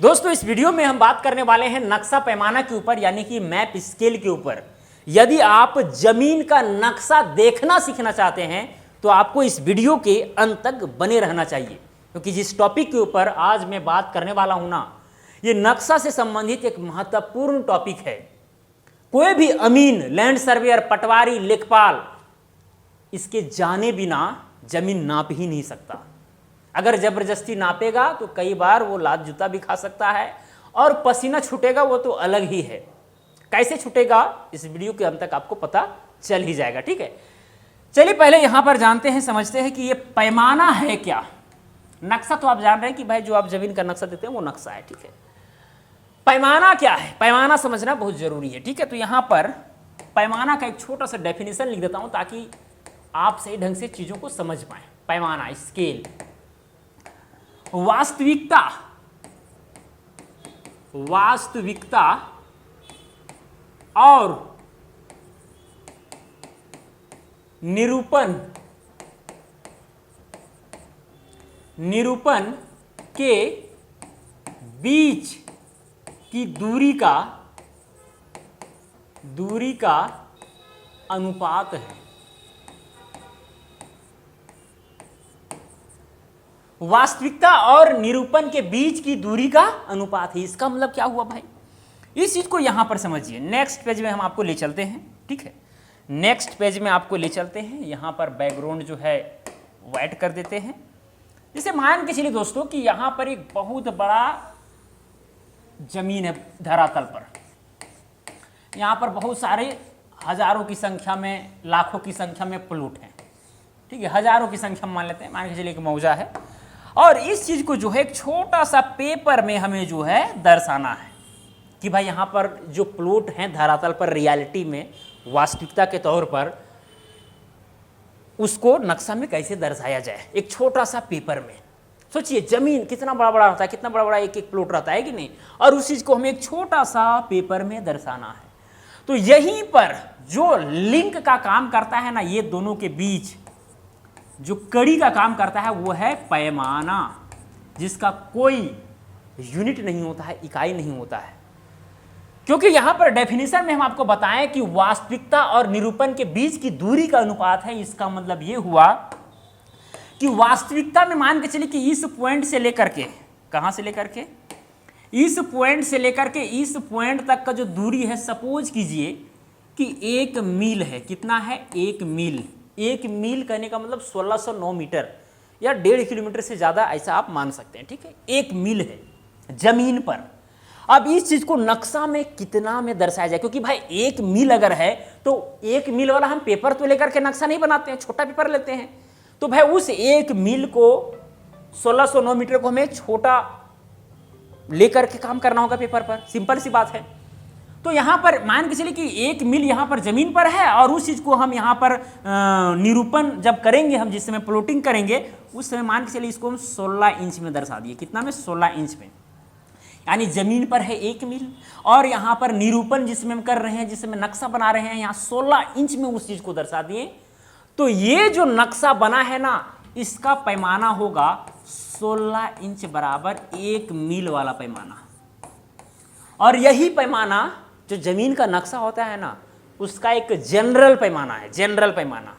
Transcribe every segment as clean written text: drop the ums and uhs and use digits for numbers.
दोस्तों इस वीडियो में हम बात करने वाले हैं नक्शा पैमाना के ऊपर, यानी कि मैप स्केल के ऊपर। यदि आप जमीन का नक्शा देखना सीखना चाहते हैं तो आपको इस वीडियो के अंत तक बने रहना चाहिए, क्योंकि जिस टॉपिक के ऊपर आज मैं बात करने वाला हूं ना, ये नक्शा से संबंधित एक महत्वपूर्ण टॉपिक है। कोई भी अमीन, लैंड सर्वेयर, पटवारी, लेखपाल इसके जाने बिना जमीन नाप ही नहीं सकता। अगर जबरदस्ती नापेगा तो कई बार वो लात जूता भी खा सकता है, और पसीना छूटेगा वो तो अलग ही है। कैसे छूटेगा इस वीडियो के अंत तक आपको पता चल ही जाएगा। ठीक है, चलिए पहले यहां पर जानते हैं, समझते हैं कि ये पैमाना है क्या। नक्शा तो आप जान रहे हैं कि भाई जो आप जमीन का नक्शा देते हैं वो नक्शा है। ठीक है, पैमाना क्या है, पैमाना समझना बहुत जरूरी है। ठीक है, तो यहां पर पैमाना का एक छोटा सा डेफिनेशन लिख देता हूं ताकि आप सही ढंग से चीजों को समझ पाए। पैमाना, स्केल, वास्तविकता, वास्तविकता और निरूपण, निरूपण के बीच की दूरी का अनुपात है। वास्तविकता और निरूपण के बीच की दूरी का अनुपात है। इसका मतलब क्या हुआ भाई, इस चीज को यहां पर समझिए। नेक्स्ट पेज में हम आपको ले चलते हैं। ठीक है, नेक्स्ट पेज में आपको ले चलते हैं। यहां पर बैकग्राउंड जो है वाइट कर देते हैं। जैसे मान के चलिए दोस्तों कि यहां पर एक बहुत बड़ा जमीन है धरातल पर। यहां पर बहुत सारे हजारों की संख्या में, लाखों की संख्या में प्लॉट हैं। ठीक है, हजारों की संख्या में मान लेते हैं। मान के चलिए एक मौजा है, और इस चीज को जो है एक छोटा सा पेपर में हमें जो है दर्शाना है कि भाई यहां पर जो प्लॉट हैं धरातल पर, रियलिटी में, वास्तविकता के तौर पर उसको नक्शा में कैसे दर्शाया जाए, एक छोटा सा पेपर में। सोचिए जमीन कितना बड़ा बड़ा होता है, कितना बड़ा बड़ा एक एक प्लॉट रहता है कि नहीं, और उस चीज को हमें एक छोटा सा पेपर में दर्शाना है। तो यहीं पर जो लिंक का काम करता है ना, ये दोनों के बीच जो कड़ी का काम करता है वो है पैमाना, जिसका कोई यूनिट नहीं होता है, इकाई नहीं होता है। क्योंकि यहां पर डेफिनेशन में हम आपको बताएं कि वास्तविकता और निरूपण के बीच की दूरी का अनुपात है। इसका मतलब यह हुआ कि वास्तविकता में मान के चलिए कि इस पॉइंट से लेकर के, कहां से लेकर के, इस पॉइंट से लेकर के इस पॉइंट तक का जो दूरी है, सपोज कीजिए कि 1 मील है। कितना है, 1 मील। 1 मील कहने का मतलब 1609 मीटर या 1.5 किलोमीटर से ज्यादा, ऐसा आप मान सकते हैं। ठीक है, 1 मील है जमीन पर। अब इस चीज को नक्शा में कितना में दर्शाया जाए, क्योंकि भाई 1 मील अगर है तो 1 मील वाला हम पेपर तो लेकर के नक्शा नहीं बनाते हैं, छोटा पेपर लेते हैं। तो भाई उस 1 मील को, 1609 मीटर को हमें छोटा लेकर के काम करना होगा पेपर पर। सिंपल सी बात है। तो यहां पर मान के चलिए कि 1 मील यहां पर जमीन पर है, और उस चीज को हम यहां पर निरूपण जब करेंगे, हम जिस समय प्लॉटिंग करेंगे उस समय मान के चलिए इसको हम 16 इंच में दर्शा दिए। कितना में, 16 इंच में। यानी जमीन पर है 1 मील, और यहां पर निरूपण जिसमें हम कर रहे हैं, जिसमें नक्शा बना रहे हैं, यहां 16 इंच में उस चीज को दर्शा दिए। तो ये जो नक्शा बना है ना, इसका पैमाना होगा 16 इंच बराबर 1 मील वाला पैमाना। और यही पैमाना जो जमीन का नक्शा होता है ना, उसका एक जनरल पैमाना है। जनरल पैमाना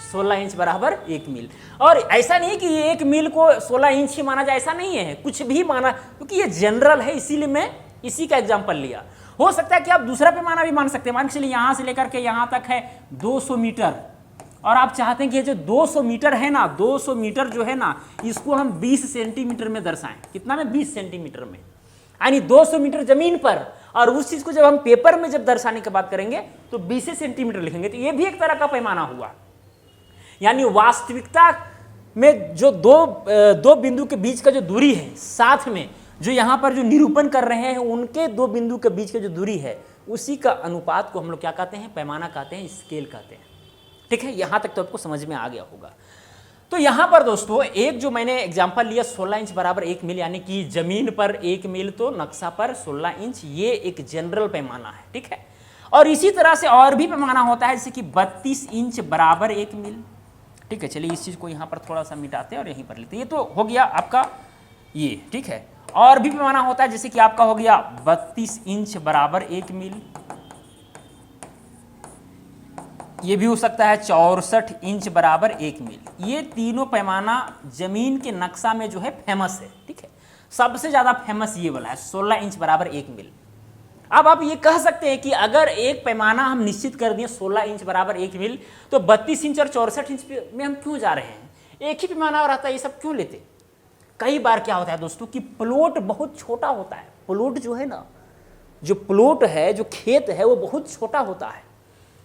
16 इंच बराबर 1 मील। और ऐसा नहीं कि ये 1 मील को 16 इंच ही माना जाए, ऐसा नहीं है, कुछ भी माना, क्योंकि ये जनरल है, इसीलिए मैं इसी का एग्जांपल लिया। हो सकता है कि आप दूसरा पैमाना भी मान सकते हैं। मान के चलिए यहां से लेकर के यहां तक है 200 मीटर, और आप चाहते हैं कि ये जो 200 मीटर है ना, 200 मीटर जो है ना, इसको हम 20 सेंटीमीटर में दर्शाएं। कितना में, 20 सेंटीमीटर में। यानी 200 मीटर जमीन पर, और उस चीज को जब हम पेपर में जब दर्शाने की बात करेंगे तो 20 सेंटीमीटर लिखेंगे। तो ये भी एक तरह का पैमाना हुआ। यानी वास्तविकता में जो दो बिंदु के बीच का जो दूरी है, साथ में जो यहां पर जो निरूपण कर रहे हैं उनके 2 बिंदु के बीच की जो दूरी है, उसी का अनुपात को हम लोग क्या कहते हैं, पैमाना कहते हैं, स्केल कहते हैं। ठीक है, यहां तक तो आपको समझ में आ गया होगा। तो यहां पर दोस्तों एक जो मैंने एग्जांपल लिया 16 इंच बराबर 1 मील, यानी कि जमीन पर 1 मील तो नक्शा पर 16 इंच, ये एक जनरल पैमाना है। ठीक है, और इसी तरह से और भी पैमाना होता है, जैसे कि 32 इंच बराबर 1 मील। ठीक है, चलिए इस चीज को यहाँ पर थोड़ा सा मिटाते हैं और यहीं पर लेते हैं। ये तो हो गया आपका ये, ठीक है। और भी पैमाना होता है, जैसे कि आपका हो गया 32 इंच बराबर 1 मील, ये भी हो सकता है 64 इंच बराबर 1 मील। ये तीनों पैमाना जमीन के नक्शा में जो है फेमस है, ठीक है। सबसे ज्यादा फेमस ये वाला है 16 इंच बराबर 1 मील। अब आप ये कह सकते हैं कि अगर एक पैमाना हम निश्चित कर दिए 16 इंच बराबर 1 मील, तो 32 इंच और 64 इंच में हम क्यों जा रहे हैं, एक ही पैमाना रहता है, ये सब क्यों लेते। कई बार क्या होता है दोस्तों कि प्लॉट बहुत छोटा होता है, प्लॉट जो है ना, जो प्लॉट है, जो खेत है वो बहुत छोटा होता है।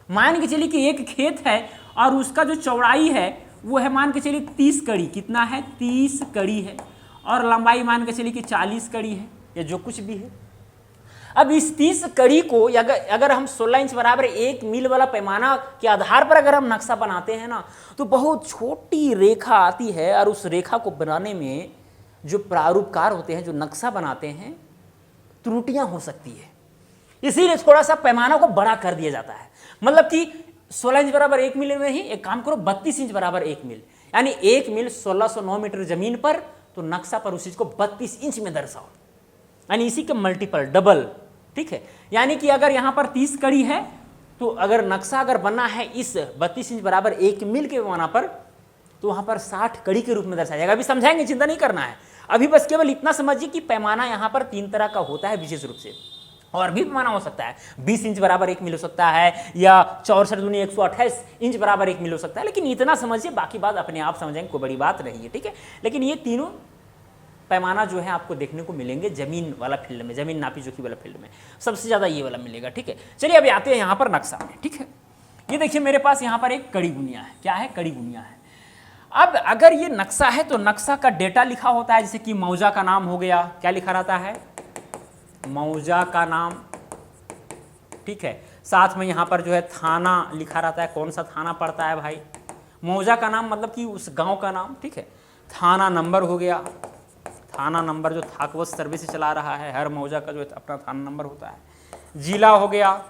मान के चलिए कि एक खेत है और उसका जो चौड़ाई है वो है मान के चलिए 30 कड़ी, कितना है 30 कड़ी है, और लंबाई मान के चलिए कि 40 कड़ी है या जो कुछ भी है। अब इस 30 कड़ी को अगर हम 16 इंच बराबर 1 मील वाला पैमाना के आधार पर अगर हम नक्शा बनाते हैं ना, तो बहुत छोटी रेखा आती है, और उस रेखा को बनाने में जो प्रारूपकार होते हैं, जो नक्शा बनाते हैं, त्रुटियां हो सकती है। इसीलिए थोड़ा सा पैमाना को बड़ा कर दिया जाता है। मतलब कि 16 इंच बराबर 1 मील में ही एक काम करो 32 इंच बराबर 1 मील, यानी 1 मील 1609 मीटर जमीन पर, तो नक्शा पर उस चीज को 32 इंच में दर्शाओ, यानी इसी के मल्टीपल, डबल, ठीक है। यानी कि अगर यहां पर 30 कड़ी है, तो अगर नक्शा अगर बना है इस 32 इंच बराबर 1 मील के पैमाना पर, तो वहां पर 60 कड़ी के रूप में दर्शाया जाएगा। अभी समझाएंगे, चिंता नहीं करना है, अभी बस केवल इतना समझिए कि पैमाना यहां पर 3 तरह का होता है विशेष रूप से। और भी पैमाना हो सकता है, 20 इंच बराबर 1 मील हो सकता है, या 64 दूनी 128 इंच बराबर 1 मील हो सकता है, लेकिन इतना समझिए, बाकी बात अपने आप समझेंगे, कोई बड़ी बात नहीं है, ठीक है। लेकिन ये तीनों पैमाना जो है आपको देखने को मिलेंगे जमीन वाला फील्ड में, जमीन नापी जोखी वाला फील्ड में सबसे ज्यादा ये वाला मिलेगा, ठीक है। चलिए अभी आते हैं यहाँ पर नक्शा में, ठीक है। ये देखिए मेरे पास यहाँ पर एक कड़ी गुनिया है, क्या है, कड़ी गुनिया है। अब अगर ये नक्शा है तो नक्शा का डेटा लिखा होता है, जैसे कि मौजा का नाम हो गया, क्या लिखा रहता है, मौजा का नाम, ठीक है। साथ में यहाँ पर जो है थाना लिखा रहता है, कौन सा थाना पड़ता है भाई, मौजा का नाम मतलब कि उस गांव का नाम, ठीक है। थाना नंबर हो गया, थाना नंबर जो थाकवत सर्वे से चला रहा है, हर मौजा का जो है अपना थाना नंबर होता है। जिला हो गया,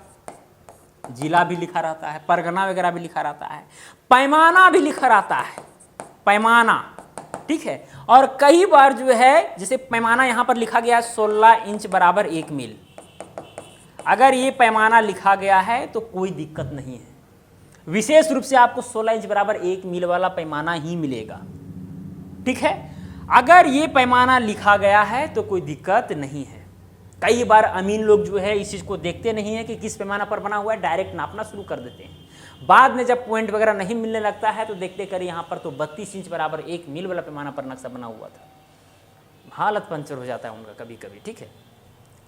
जिला भी लिखा रहता है, परगना वगैरह भी लिखा रहता है, पैमाना भी लिखा रहता है, पैमाना, ठीक है। और कई बार जो है जैसे पैमाना यहां पर लिखा गया है 16 इंच बराबर 1 मील, अगर ये पैमाना लिखा गया है तो कोई दिक्कत नहीं है, विशेष रूप से आपको 16 इंच बराबर 1 मील वाला पैमाना ही मिलेगा, ठीक है। अगर ये पैमाना लिखा गया है तो कोई दिक्कत नहीं है। कई बार अमीन लोग जो है इस चीज को देखते नहीं है कि किस पैमाना पर बना हुआ है, डायरेक्ट नापना शुरू कर देते हैं। बाद में जब पॉइंट वगैरह नहीं मिलने लगता है तो देखते कर यहाँ पर तो 32 इंच बराबर 1 मील वाला पैमाना पर नक्शा बना हुआ था, हालत पंचर हो जाता है उनका कभी कभी, ठीक है।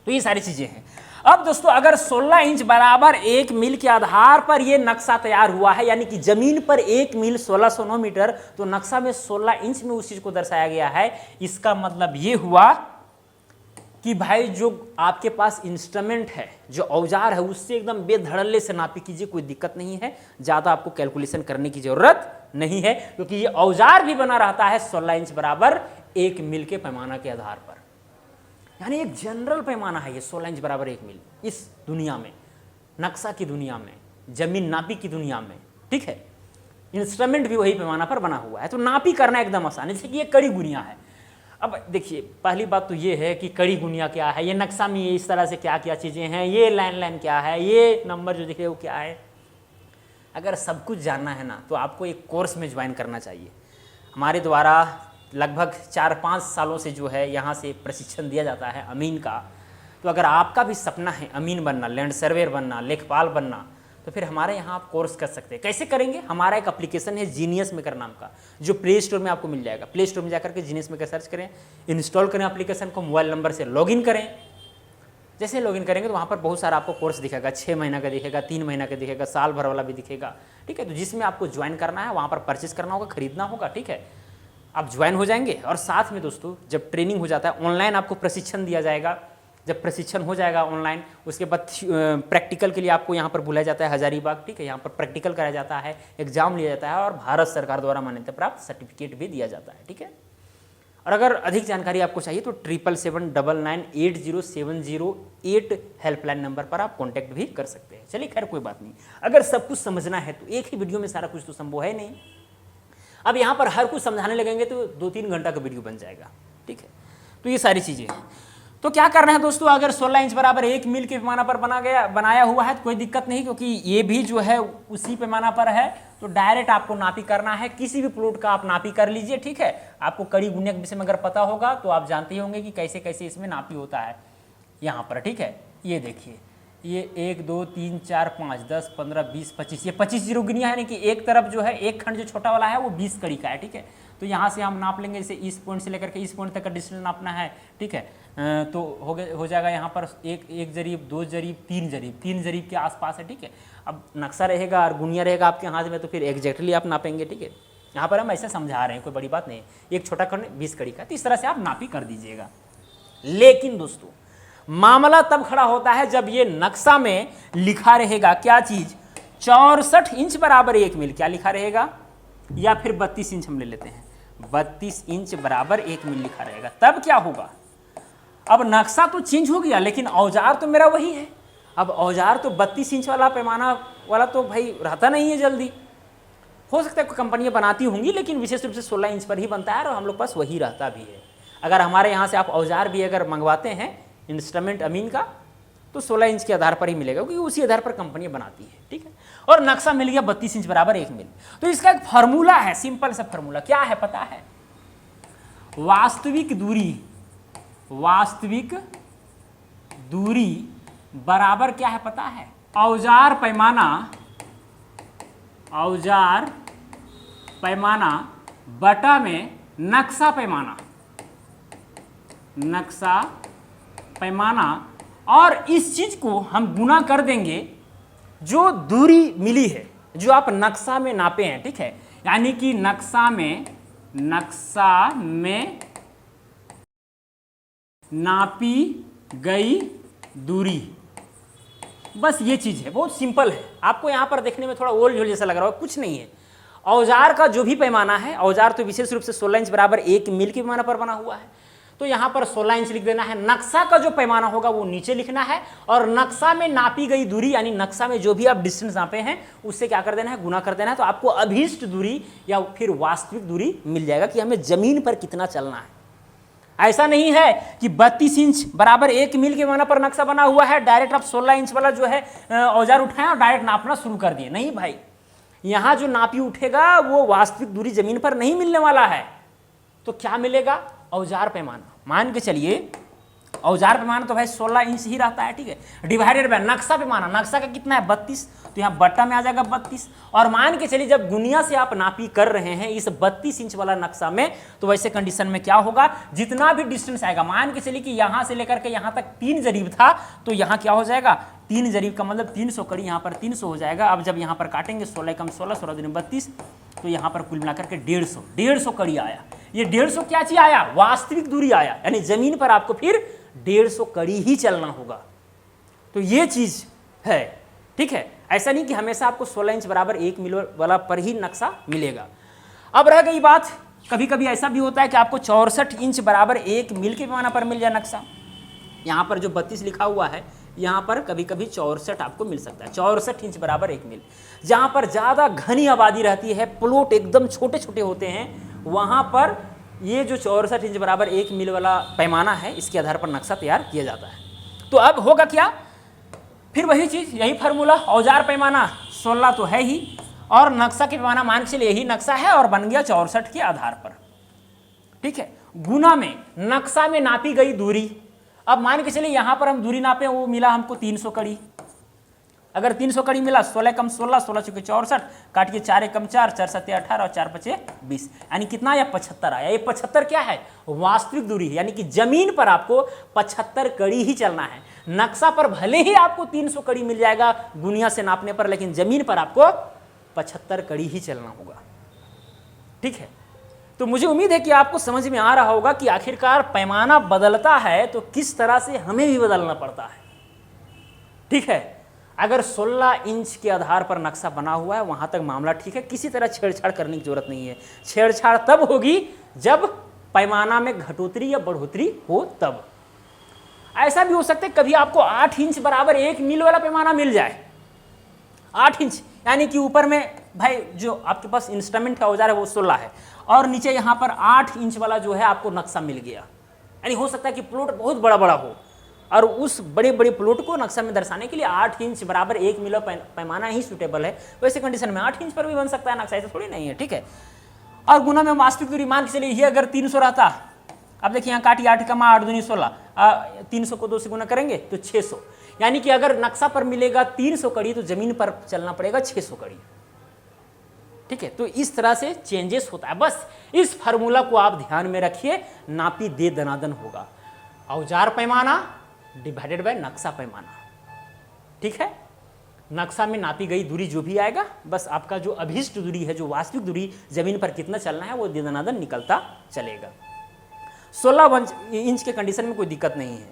तो ये सारी चीजें हैं। अब दोस्तों अगर 16 इंच बराबर 1 मील के आधार पर ये नक्शा तैयार हुआ है, यानी कि जमीन पर 1 मील 1609 मीटर, तो नक्शा में 16 इंच में उस चीज को दर्शाया गया है। इसका मतलब ये हुआ कि भाई जो आपके पास इंस्ट्रूमेंट है, जो औजार है, उससे एकदम बेधड़ल्ले से नापी कीजिए, कोई दिक्कत नहीं है, ज़्यादा आपको कैलकुलेशन करने की जरूरत नहीं है, क्योंकि ये औजार भी बना रहता है 16 इंच बराबर 1 मील के पैमाना के आधार पर। यानी एक जनरल पैमाना है ये 16 इंच बराबर 1 मील इस दुनिया में, नक्शा की दुनिया में, जमीन नापी की दुनिया में, ठीक है। इंस्ट्रूमेंट भी वही पैमाना पर बना हुआ है, तो नापी करना एकदम आसान है, जैसे कि ये कड़ी गुनिया है। अब देखिए पहली बात तो ये है कि कड़ी गुनिया क्या है, ये नक्शा में ये इस तरह से क्या क्या चीज़ें हैं, ये लाइन क्या है, ये नंबर जो दिख रहे हैं वो क्या है। अगर सब कुछ जानना है ना तो आपको एक कोर्स में ज्वाइन करना चाहिए। हमारे द्वारा लगभग 4-5 सालों से जो है यहाँ से प्रशिक्षण दिया जाता है अमीन का। तो अगर आपका भी सपना है अमीन बनना, लैंड सर्वेयर बनना, लेखपाल बनना, तो फिर हमारे यहाँ आप कोर्स कर सकते हैं। कैसे करेंगे, हमारा एक एप्लीकेशन है जीनियस मेकर नाम का, जो प्ले स्टोर में आपको मिल जाएगा। प्ले स्टोर में जाकर के जीनियस मेकर सर्च करें, इंस्टॉल करें एप्लीकेशन को, मोबाइल नंबर से लॉगिन करें। जैसे लॉगिन करेंगे तो वहाँ पर बहुत सारा आपको कोर्स दिखेगा, 6 महीना का दिखेगा, 3 महीना का दिखेगा, साल भर वाला भी दिखेगा, ठीक है। तो जिसमें आपको ज्वाइन करना है वहाँ पर परचेस करना होगा, खरीदना होगा, ठीक है। आप ज्वाइन हो जाएंगे और साथ में दोस्तों जब ट्रेनिंग हो जाता है, ऑनलाइन आपको प्रशिक्षण दिया जाएगा। जब प्रशिक्षण हो जाएगा ऑनलाइन, उसके बाद प्रैक्टिकल के लिए आपको यहाँ पर बुलाया जाता है हजारीबाग, ठीक है। यहाँ पर प्रैक्टिकल कराया जाता है, एग्जाम लिया जाता है और भारत सरकार द्वारा मान्यता प्राप्त सर्टिफिकेट भी दिया जाता है, ठीक है। और अगर अधिक जानकारी आपको चाहिए तो 7779807008 हेल्पलाइन नंबर पर आप कॉन्टैक्ट भी कर सकते हैं। चलिए खैर कोई बात नहीं, अगर सब कुछ समझना है तो एक ही वीडियो में सारा कुछ तो संभव है नहीं। अब यहाँ पर हर कुछ समझाने लगेंगे तो 2-3 घंटा का वीडियो बन जाएगा, ठीक है। तो ये सारी चीज़ें हैं। तो क्या करना है दोस्तों, अगर 16 इंच बराबर 1 मील के पैमाना पर बनाया हुआ है तो कोई दिक्कत नहीं, क्योंकि ये भी जो है उसी पैमाना पर है, तो डायरेक्ट आपको नापी करना है। किसी भी प्लॉट का आप नापी कर लीजिए, ठीक है। आपको कड़ी गुणिया के विषय में अगर पता होगा तो आप जानते ही होंगे कि कैसे कैसे इसमें नापी होता है यहाँ पर, ठीक है। ये देखिए, ये 1 2 3 4 5 10 15 20 25, ये 25 जीरो गिनिया है, यानी कि एक तरफ जो है एक खंड जो छोटा वाला है वो 20 कड़ी का है, ठीक है। तो यहाँ से हम नाप लेंगे, जैसे इस पॉइंट से लेकर के इस पॉइंट तक का डिस्टेंस नापना है, ठीक है। तो हो जाएगा यहाँ पर एक जरीब, 2 जरीब, 3 जरीब के आसपास है, ठीक है। अब नक्शा रहेगा और गुनिया रहेगा आपके हाथ में, तो फिर एग्जैक्टली आप नापेंगे, ठीक है। यहाँ पर हम ऐसे समझा रहे हैं, कोई बड़ी बात नहीं। एक छोटा खंड 20 कड़ी का, तो इस तरह से आप नापी कर दीजिएगा। लेकिन दोस्तों मामला तब खड़ा होता है जब ये नक्शा में लिखा रहेगा क्या चीज, 64 इंच बराबर 1 मील, क्या लिखा रहेगा, या फिर 32 इंच हम ले लेते हैं, 32 इंच बराबर 1 मील लिखा रहेगा। तब क्या होगा, अब नक्शा तो चेंज हो गया लेकिन औजार तो मेरा वही है। अब औजार तो 32 इंच वाला पैमाना वाला तो भाई रहता नहीं है जल्दी, हो सकता है कोई कंपनियां बनाती होंगी, लेकिन विशेष रूप से 16 इंच पर ही बनता है और हम लोग पास वही रहता भी है। अगर हमारे यहाँ से आप औजार भी अगर मंगवाते हैं इंस्ट्रूमेंट अमीन का, तो 16 इंच के आधार पर ही मिलेगा, क्योंकि उसी आधार पर कंपनी बनाती है, ठीक है। और नक्शा मिल गया 32 इंच बराबर 1 मील। तो इसका एक फार्मूला है, सिंपल सा फार्मूला, क्या है पता है, वास्तविक दूरी बराबर क्या है पता है, औजार पैमाना बटा में नक्शा पैमाना, और इस चीज को हम गुना कर देंगे जो दूरी मिली है, जो आप नक्शा में नापे हैं, ठीक है। यानी कि नक्शा में नापी गई दूरी, बस ये चीज है, बहुत सिंपल है। आपको यहां पर देखने में थोड़ा ओल झोल जैसा लग रहा है, कुछ नहीं है। औजार का जो भी पैमाना है, औजार तो विशेष रूप से 16 इंच बराबर 1 मील के पैमाना पर बना हुआ है, तो यहां पर 16 इंच लिख देना है। नक्शा का जो पैमाना होगा वो नीचे लिखना है, और नक्शा में नापी गई दूरी, यानी नक्शा में जो भी आप डिस्टेंस नापे हैं उससे क्या कर देना है, गुना कर देना है। तो आपको अभीष्ट दूरी या फिर वास्तविक दूरी मिल जाएगा कि हमें जमीन पर कितना चलना है। ऐसा नहीं है कि 32 इंच बराबर 1 मील के पैमाना पर नक्शा बना हुआ है, डायरेक्ट आप 16 इंच वाला जो है औजार उठाएं और डायरेक्ट नापना शुरू कर दिए। नहीं भाई, यहां जो नापी उठेगा वो वास्तविक दूरी जमीन पर नहीं मिलने वाला है। तो क्या मिलेगा, औजार पैमाना। मान के चलिए औजार पैमाना तो भाई 16 इंच ही रहता है, ठीक है, डिवाइडेड बाय नक्शा पैमाना, नक्शा का कितना है 32, तो यहाँ बट्टा में आ जाएगा 32। और मान के चलिए जब गुनिया से आप नापी कर रहे हैं इस 32 इंच वाला नक्शा में, तो वैसे कंडीशन में क्या होगा, जितना भी डिस्टेंस आएगा, मान के चलिए कि यहाँ से लेकर के यहाँ तक 3 जरीब था, तो यहाँ क्या हो जाएगा, 3 जरीब का मतलब 300 कड़ी, यहाँ पर 300 हो जाएगा। अब जब यहाँ पर काटेंगे 16 कम 16, 16 दूनी 32, तो यहाँ पर कुल मिलाकर के 150 कड़ी आया। ये 150 क्या चीज आया, वास्तविक दूरी आया, यानी जमीन पर आपको फिर 150 कड़ी ही चलना होगा। तो ये चीज है, ठीक है। ऐसा नहीं कि हमेशा आपको 16 इंच बराबर 1 मील वाला पर ही नक्शा मिलेगा। अब रह गई बात, कभी कभी ऐसा भी होता है कि आपको 64 इंच बराबर 1 मील के पैमाना पर मिल जाए नक्शा। यहाँ पर जो 32 लिखा हुआ है, यहाँ पर कभी कभी 64 आपको मिल सकता है, 64 इंच बराबर 1 मील। जहाँ पर ज़्यादा घनी आबादी रहती है, प्लॉट एकदम छोटे छोटे होते हैं, वहाँ पर ये जो 64 इंच बराबर 1 मील वाला पैमाना है, इसके आधार पर नक्शा तैयार किया जाता है। तो अब होगा क्या, फिर वही चीज़, यही फार्मूला, औजार पैमाना 16 तो है ही, और नक्शा के पैमाना मान के चलिए यही नक्शा है और बन गया 64 के आधार पर, ठीक है। गुना में नक्शा में नापी गई दूरी, अब मान के चलिए यहाँ पर हम दूरी नापे, वो मिला हमको 300 कड़ी। अगर 300 कड़ी मिला, 16 कम 16, 16 चुके 64, काटिए 4 कम 4, 4 7 18 और 4 5 20, यानी कितना आया, 75 आया। ये 75 क्या है, वास्तविक दूरी है, यानी कि जमीन पर आपको 75 कड़ी ही चलना है। नक्शा पर भले ही आपको 300 कड़ी मिल जाएगा गुनिया से नापने पर, लेकिन जमीन पर आपको 75 कड़ी ही चलना होगा, ठीक है। तो मुझे उम्मीद है कि आपको समझ में आ रहा होगा कि आखिरकार पैमाना बदलता है तो किस तरह से हमें भी बदलना पड़ता है, ठीक है। अगर 16 इंच के आधार पर नक्शा बना हुआ है वहां तक मामला ठीक है, किसी तरह छेड़छाड़ करने की जरूरत नहीं है। छेड़छाड़ तब होगी जब पैमाना में घटोतरी या बढ़ोतरी हो तब। ऐसा भी हो सकता है कभी आपको 8 इंच बराबर 1 मील वाला पैमाना मिल जाए, 8 इंच, यानी कि ऊपर में भाई जो आपके पास इंस्ट्रूमेंट का औजार है वो 16 है, और नीचे यहाँ पर 8 इंच वाला जो है आपको नक्शा मिल गया। यानी हो सकता है कि प्लॉट बहुत बड़ा बड़ा हो और उस बड़े बड़े प्लॉट को नक्शा में दर्शाने के लिए 8 इंच बराबर 1 मिला पैमाना ही सूटेबल है। वैसे कंडीशन में 8 इंच पर भी बन सकता है नक्शा, ऐसा थोड़ी नहीं है, ठीक है। और गुना में वास्तविक दूरी मान के चलिए ये अगर 300 रहता, अब देखिए यहाँ काटिए 8 कमा 8 दूनी 16, 300 को 2 से गुना करेंगे तो 600, यानी कि अगर नक्शा पर मिलेगा 300 कड़ी तो जमीन पर चलना पड़ेगा 600 कड़ी, ठीक है। तो इस तरह से चेंजेस होता है। बस इस फार्मूला को आप ध्यान में रखिए, नापी दे दनादन होगा, औजार पैमाना डिवाइडेड बाय नक्शा पैमाना, ठीक है। नक्शा में नापी गई दूरी जो भी आएगा, बस आपका जो अभीष्ट दूरी है, जो वास्तविक दूरी जमीन पर कितना चलना है वो दे दनादन निकलता चलेगा। 16 इंच के कंडीशन में कोई दिक्कत नहीं है।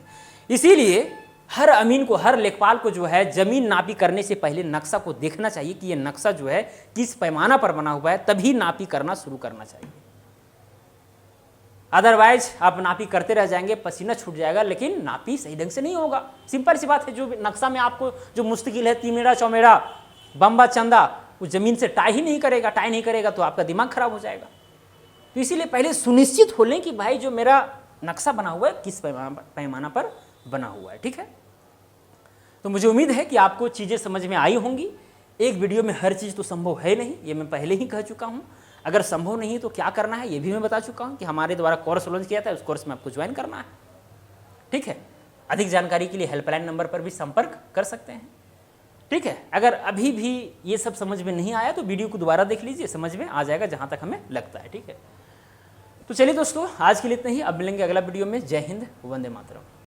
इसीलिए हर अमीन को, हर लेखपाल को जो है जमीन नापी करने से पहले नक्शा को देखना चाहिए कि ये नक्शा जो है किस पैमाना पर बना हुआ है, तभी नापी करना शुरू करना चाहिए। अदरवाइज आप नापी करते रह जाएंगे, पसीना छूट जाएगा, लेकिन नापी सही ढंग से नहीं होगा। सिंपल सी बात है, जो नक्शा में आपको जो मुस्तकिल है, तीमेड़ा चौमेड़ा बम्बा चंदा, वो जमीन से टाई ही नहीं करेगा, टाई नहीं करेगा तो आपका दिमाग खराब हो जाएगा। तो इसीलिए पहले सुनिश्चित हो लें कि भाई जो मेरा नक्शा बना हुआ है किस पैमाना पर बना हुआ है, ठीक है। तो मुझे उम्मीद है कि आपको चीज़ें समझ में आई होंगी। एक वीडियो में हर चीज़ तो संभव है नहीं, ये मैं पहले ही कह चुका हूँ। अगर संभव नहीं तो क्या करना है ये भी मैं बता चुका हूँ कि हमारे द्वारा कोर्स लॉन्च किया था, उस कोर्स में आपको ज्वाइन करना है, ठीक है। अधिक जानकारी के लिए हेल्पलाइन नंबर पर भी संपर्क कर सकते हैं, ठीक है। अगर अभी भी ये सब समझ में नहीं आया तो वीडियो को दोबारा देख लीजिए, समझ में आ जाएगा जहाँ तक हमें लगता है, ठीक है। तो चलिए दोस्तों, आज के लिए इतना ही। अब मिलेंगे अगला वीडियो में। जय हिंद, वंदे मातरम।